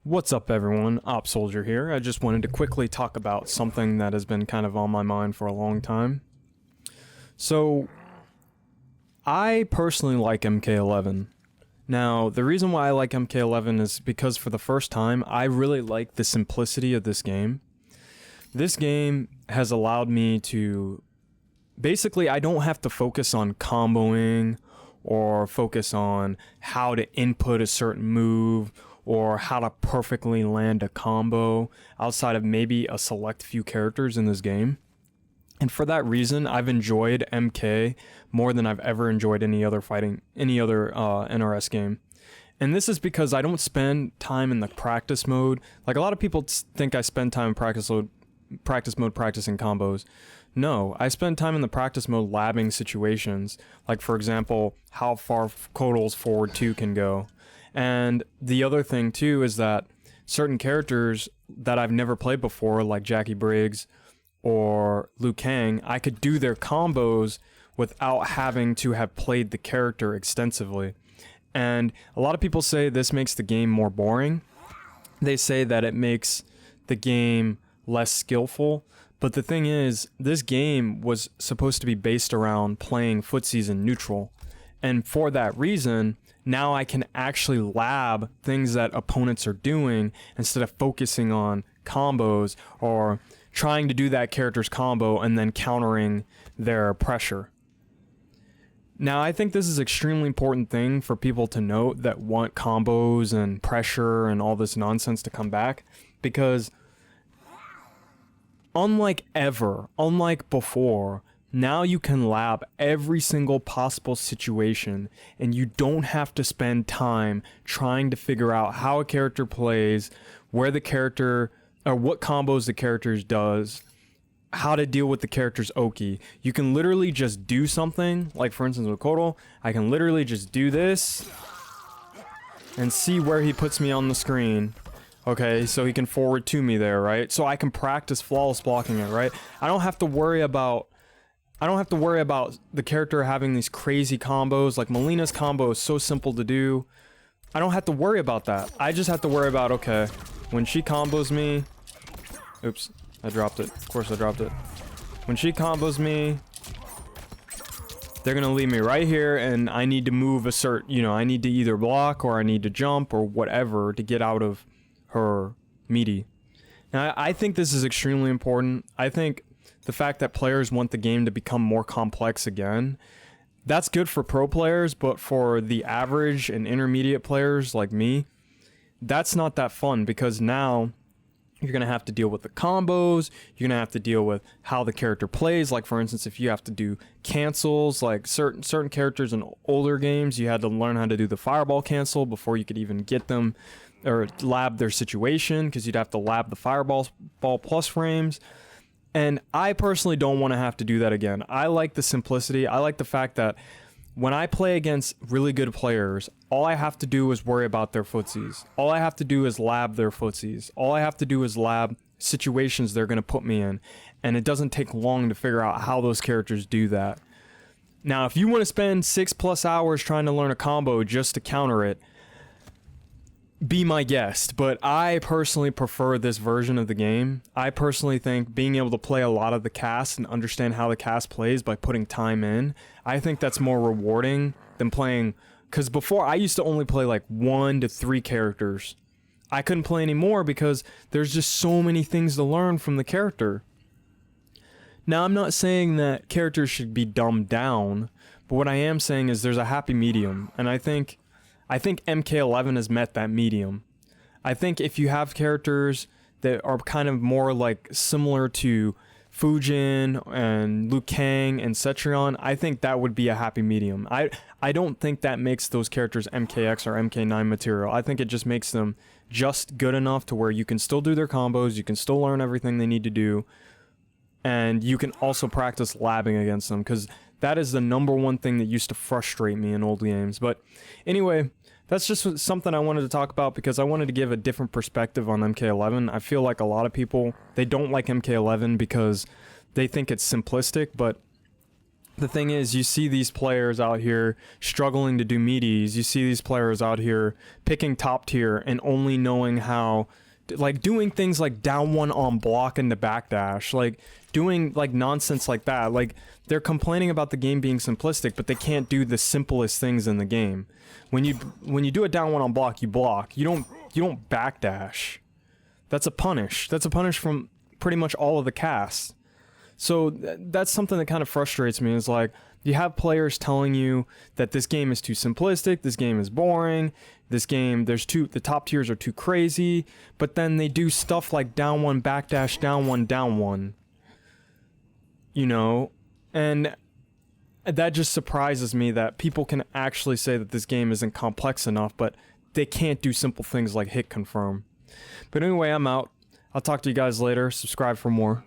What's up everyone, Op Soldier here. I just wanted to quickly talk about something that has been kind of on my mind for a long time. So, I personally like MK11. Now, the reason why I like MK11 is because for the first time, I really like the simplicity of this game. This game has allowed me to... Basically, I don't have to focus on comboing or focus on how to input a certain move or how to perfectly land a combo outside of maybe a select few characters in this game. And for that reason, I've enjoyed MK more than I've ever enjoyed any other NRS game. And this is because I don't spend time in the practice mode. Like a lot of people think I spend time in practice mode practicing combos. No, I spend time in the practice mode labbing situations. Like for example, how far Kotal's forward 2 can go. And the other thing too is that certain characters that I've never played before, like Jackie Briggs or Liu Kang, I could do their combos without having to have played the character extensively. And a lot of people say this makes the game more boring. They say that it makes the game less skillful. But the thing is, this game was supposed to be based around playing footsies in neutral. And for that reason, now I can actually lab things that opponents are doing instead of focusing on combos or trying to do that character's combo and then countering their pressure. Now, I think this is an extremely important thing for people to note that want combos and pressure and all this nonsense to come back, because unlike before, now you can lab every single possible situation and you don't have to spend time trying to figure out how a character plays, where the character, or what combos the character does, how to deal with the character's Oki. You can literally just do something, like for instance with Kotal, I can literally just do this and see where he puts me on the screen. Okay, so he can forward to me there, right? So I can practice flawless blocking it, right? I don't have to worry about the character having these crazy combos. Like Melina's combo is so simple to do. I don't have to worry about that. I just have to worry about, okay, when she combos me... Oops, I dropped it. Of course I dropped it. When she combos me, they're gonna leave me right here and I need to move a certain, I need to either block or I need to jump or whatever to get out of her meaty. Now, I think this is extremely important. I think the fact that players want the game to become more complex again, that's good for pro players, but for the average and intermediate players like me, that's not that fun, because now you're going to have to deal with the combos, you're going to have to deal with how the character plays. Like for instance, if you have to do cancels, like certain characters in older games, you had to learn how to do the fireball cancel before you could even get them or lab their situation, because you'd have to lab the fireball plus frames. And I personally don't want to have to do that again. I like the simplicity. I like the fact that when I play against really good players, all I have to do is worry about their footsies. All I have to do is lab their footsies. All I have to do is lab situations they're going to put me in. And it doesn't take long to figure out how those characters do that. Now, if you want to spend 6+ hours trying to learn a combo just to counter it, be my guest, but I personally prefer this version of the game. I personally think being able to play a lot of the cast and understand how the cast plays by putting time in, I think that's more rewarding than playing, because before I used to only play like 1 to 3 characters. I couldn't play anymore because there's just so many things to learn from the character. Now, I'm not saying that characters should be dumbed down, but what I am saying is there's a happy medium, and I think MK11 has met that medium. I think if you have characters that are kind of more like similar to Fujin and Liu Kang and Cetrion, I think that would be a happy medium. I don't think that makes those characters MKX or MK9 material. I think it just makes them just good enough to where you can still do their combos, you can still learn everything they need to do, and you can also practice labbing against them, because that is the #1 thing that used to frustrate me in old games. But anyway, that's just something I wanted to talk about because I wanted to give a different perspective on MK11. I feel like a lot of people, they don't like MK11 because they think it's simplistic, but the thing is, you see these players out here struggling to do meaties. You see these players out here picking top tier and only knowing how, like, doing things like down one on block into backdash, like doing like nonsense like that. Like, they're complaining about the game being simplistic, but they can't do the simplest things in the game. When you do a down one on block, you block. You don't backdash. That's a punish. That's a punish from pretty much all of the casts. So that's something that kind of frustrates me, is like, you have players telling you that this game is too simplistic, this game is boring, this game, the top tiers are too crazy, but then they do stuff like down one, backdash, down one, down one. You know? And that just surprises me that people can actually say that this game isn't complex enough, but they can't do simple things like hit confirm. But anyway, I'm out. I'll talk to you guys later. Subscribe for more.